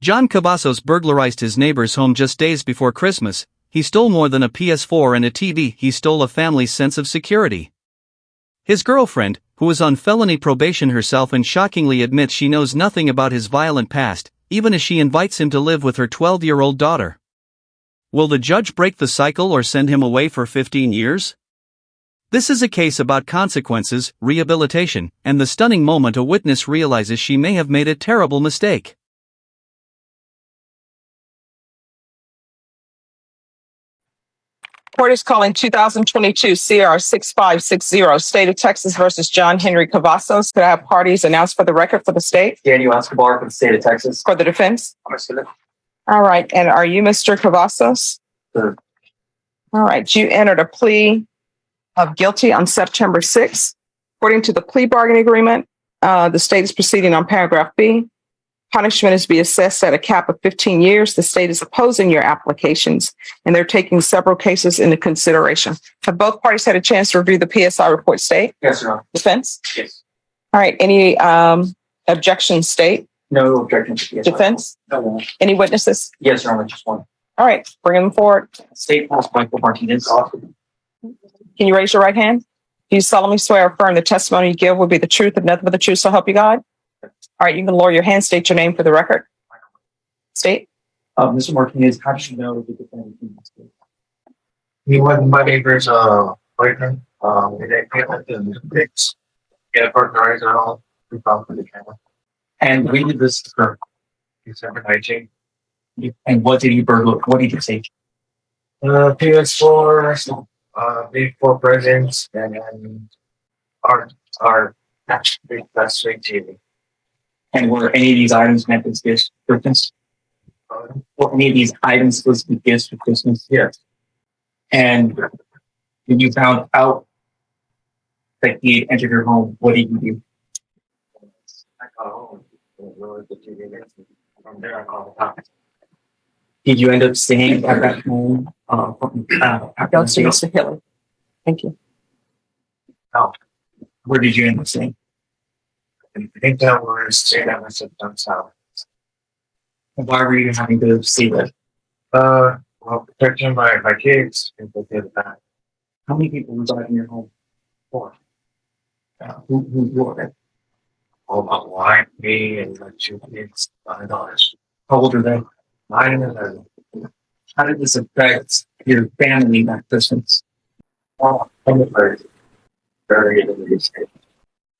John Cavazos burglarized his neighbor's home just days before Christmas. He stole more than a PS4 and a TV. He stole a family's sense of security. His girlfriend, who is on felony probation herself and shockingly admits she knows nothing about his violent past, even as she invites him to live with her 12-year-old daughter. Will the judge break the cycle or send him away for 15 years? This is a case about consequences, rehabilitation, and the stunning moment a witness realizes she may have made a terrible mistake. Court is calling 2022 CR 6560, State of Texas versus John Henry Cavazos. Could I have parties announced for the record for the state? Daniel Escobar for the state of Texas. For the defense? Absolutely. All right. And are you Mr. Cavazos? Sure. All right. You entered a plea of guilty on September 6th. According to the plea bargaining agreement, the state is proceeding on paragraph B. Punishment is to be assessed at a cap of 15 years. The state is opposing your applications, and they're taking several cases into consideration. Have both parties had a chance to review the PSI report, state? Yes, Your Honor. Defense? Yes. All right. Any objections, state? No objections to PSI. Defense? No. Any witnesses? Yes, Your Honor, just one. All right. Bring them forward. State House Michael Martinez. Can you raise your right hand? Do you solemnly swear or affirm the testimony you give will be the truth and nothing but the truth, so help you God? All right, you can lower your hand, state your name for the record. State. Mr. Martinez, how did you know the defendant in this case? He wasn't my neighbor's boyfriend. They came up in the pics. Yeah, burglaries and all. We found the camera. And when did this occur? December 19th. And what did you burgle? What did you say? PS4, before presents, and then our big flat screen TV. And were any of these items meant as gifts for Christmas? Were any of these items supposed to be gifts for Christmas? Yes. And when you found out that he had entered your home, what did you do? I got home. The TV. From there, I called the cops. Did you end up staying at that home? Don't say Mr. Hilly. Thank you. No. Where did you end up staying? I think that was staying at my stepdad's house. And why were you having to stay there? Well, protecting my kids and they did that. How many people reside in your home? 4. Who were they? All about wine, me, and my 2 kids, $5. How old are they? 9 and 11. How did this affect your family that Christmas? Oh, I'm very into these things.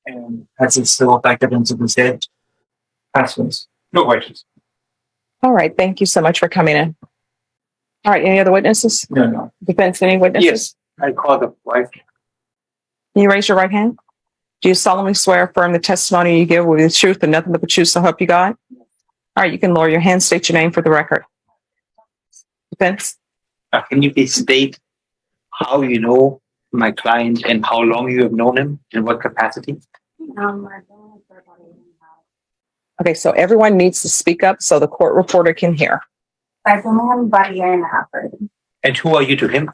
And has it still affected them to this day? Christmas. No questions. All right. Thank you so much for coming in. All right. Any other witnesses? No. Defense, any witnesses? Yes, I called the wife. Can you raise your right hand? Do you solemnly swear or affirm the testimony you give will be the truth and nothing but the truth, so help you God? All right. You can lower your hand, state your name for the record. Defense? Can you please state how you know my client and how long you have known him, in what capacity? Okay, so everyone needs to speak up so the court reporter can hear. I've known him about a year and a half already. And who are you to him?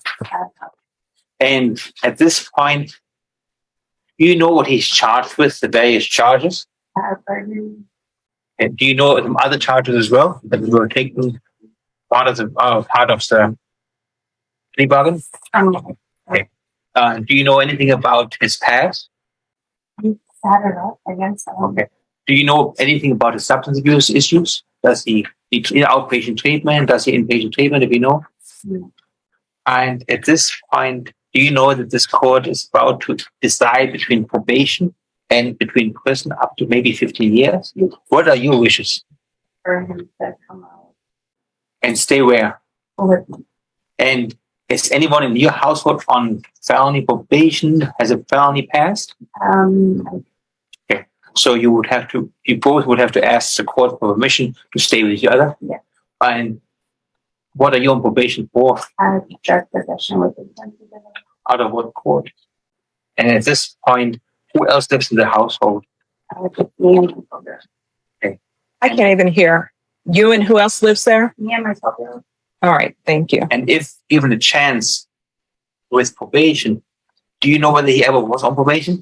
And at this point, do you know what he's charged with, the various charges? Burglary. And do you know some other charges as well that were taken part of the plea bargain? Okay. Do you know anything about his past? He set it up against him. Okay. Do you know anything about his substance abuse issues? Does he need outpatient treatment? Does he inpatient treatment, if you know? No. And at this point, do you know that this court is about to decide between probation and between prison up to maybe 15 years? What are your wishes? For him to come out And stay where? with me. And is anyone in your household on felony probation? Has a felony passed? So you both would have to ask the court for permission to stay with each other? Yeah. And what are you on probation for? Drug possession with intent to deliver. Out of what court? And at this point, who else lives in the household? Just me and my brother. I can't even hear. You and who else lives there? Me and my brother. All right, thank you. And if given a chance with probation, do you know whether he ever was on probation?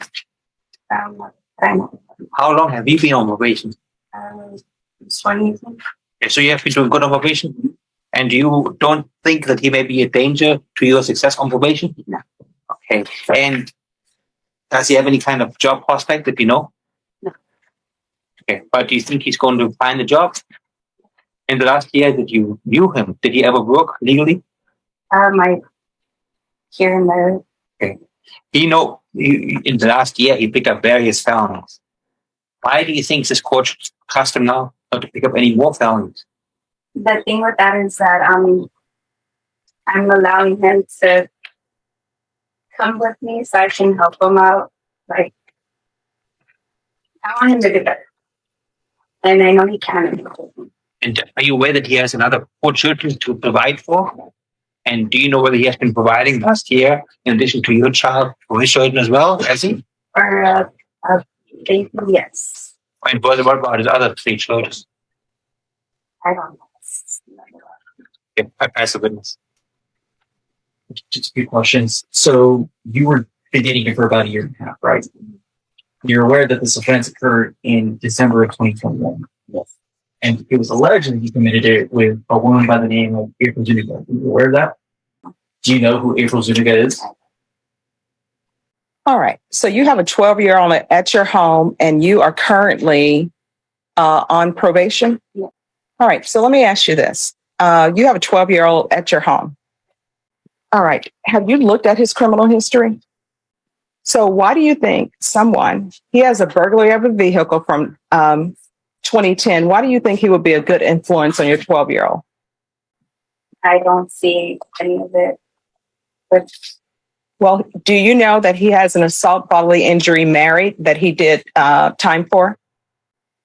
I know. How long have you been on probation? 2018. Okay, so you have been doing good on probation? And you don't think that he may be a danger to your success on probation? No. Okay. And does he have any kind of job prospect that you know? No. Okay. But do you think he's going to find a job? In the last year that you knew him, did he ever work legally? I here and there. In the last year, he picked up various felonies. Why do you think this court should trust him now not to pick up any more felonies? The thing with that is that I'm allowing him to come with me so I can help him out. Like, I want him to do better. And I know he can. And are you aware that he has another 4 children to provide for? And do you know whether he has been providing last year in addition to your child for his children as well? Has he? Or a baby, yes. And what about his other 3 children? I don't know. Okay, I pass the witness. Just a few questions. So you were been dating him for about a year and a half, right? You're aware that this offense occurred in December of 2021. Yes. And it was alleged that he committed it with a woman by the name of April Zuniga. Are you aware of that? Do you know who April Zuniga is? All right. So you have a 12-year-old at your home and you are currently on probation? Yeah. All right. So let me ask you this. You have a 12-year-old at your home. All right. Have you looked at his criminal history? So why do you think he has a burglary of a vehicle from 2010. Why do you think he would be a good influence on your 12-year-old? I don't see any of it. But Well, do you know that he has an assault bodily injury married that he did time for?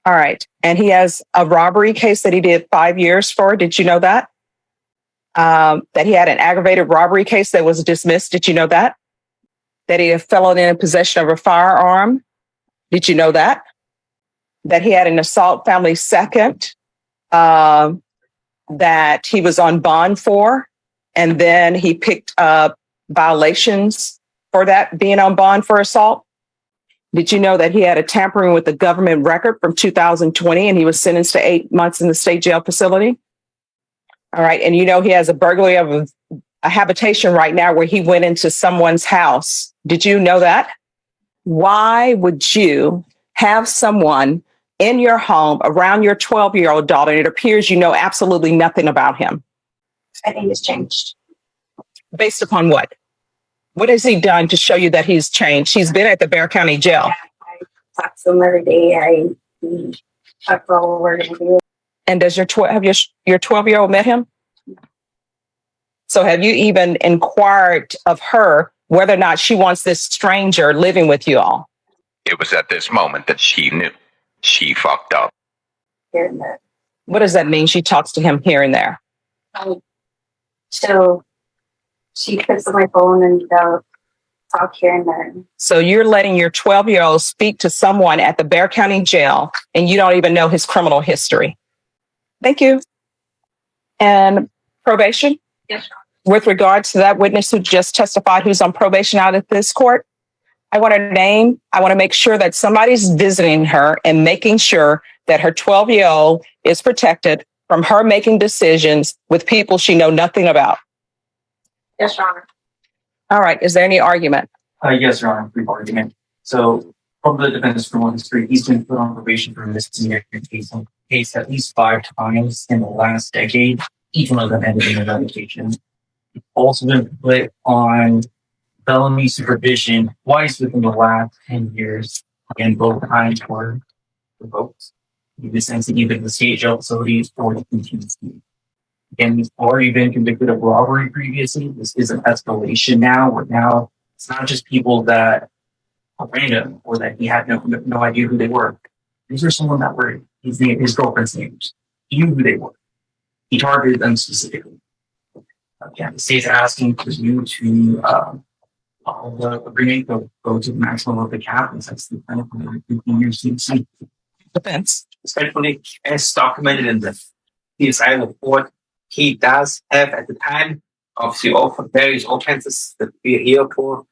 All right. And he has a robbery case that he did 5 years for. Did you know that? That he had an aggravated robbery case that was dismissed. Did you know that? That he had a felon in possession of a firearm. Did you know that? That he had an assault family second that he was on bond for. And then he picked up violations for that being on bond for assault. Did you know that he had a tampering with the government record from 2020 and he was sentenced to 8 months in the state jail facility? All right. And you know he has a burglary of a habitation right now where he went into someone's house. Did you know that? Why would you have someone in your home around your 12-year-old daughter and it appears you know absolutely nothing about him? I think it's changed. Based upon what? What has he done to show you that he's changed? He's been at the Bexar County Jail. I talked to him every day. We talked about what we're going to do. And does your 12-year-old met him? So have you even inquired of her whether or not she wants this stranger living with you all? It was at this moment that she knew she fucked up. Here and there. What does that mean? She talks to him here and there. So she picks up my phone and they'll talk here and there. So you're letting your 12-year-old speak to someone at the Bexar County Jail and you don't even know his criminal history. Thank you. And probation? Yes. With regards to that witness who just testified who's on probation out at this court, I want her name. I want to make sure that somebody's visiting her and making sure that her 12-year-old is protected from her making decisions with people she know nothing about. Yes, Your Honor. All right. Is there any argument? Yes, Your Honor, brief argument. So from the defendant's criminal history, he's been put on probation for misdemeanor case at least 5 times in the last decade. Each one of them ended in a revocation. Also been put on felony supervision twice within the last 10 years, and both times were revoked. He was sentenced to either the state jail facilities or the PTC. Again, he's already been convicted of robbery previously. This is an escalation now, where now it's not just people that are random or that he had no idea who they were. These are someone that were his girlfriend's names. He knew who they were. He targeted them specifically. Again, the state's asking for you to follow the agreement, go to the maximum of the cap, and that's the kind of 15 years CC. Defense. Especially as documented in the PSI report, he does have at the time of the various offenses that we are here for,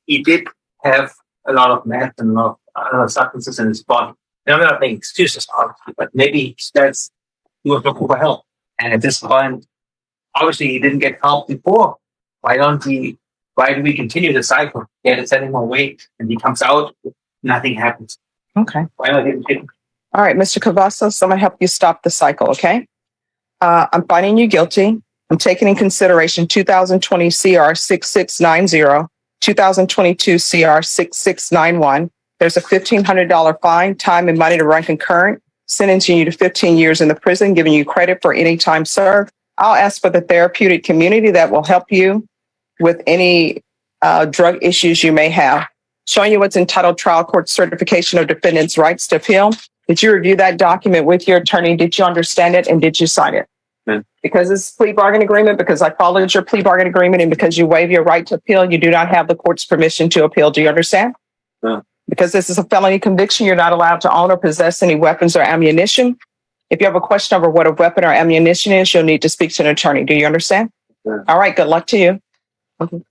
he did have a lot of meth and a lot of other substances in his body. Now, I'm not making excuses, obviously, but maybe that's he was looking for help. And at this point, obviously he didn't get help before. Why do we continue the cycle? Get it, setting more weight, and he comes out, nothing happens. Okay. Why not continue? All right, Mr. Cavazos, I'm going to help you stop the cycle, okay? I'm finding you guilty. I'm taking in consideration 2020 CR 6690, 2022 CR 6691. There's a $1,500 fine, time and money to run concurrent, sentencing you to 15 years in the prison, giving you credit for any time served. I'll ask for the therapeutic community that will help you with any drug issues you may have. Showing you what's entitled Trial Court Certification of Defendant's Rights to Appeal. Did you review that document with your attorney? Did you understand it? And did you sign it? Yeah. Because it's a plea bargain agreement, because I followed your plea bargain agreement, and because you waive your right to appeal, you do not have the court's permission to appeal. Do you understand? Yeah. Because this is a felony conviction, you're not allowed to own or possess any weapons or ammunition. If you have a question over what a weapon or ammunition is, you'll need to speak to an attorney. Do you understand? Yeah. All right. Good luck to you. Okay.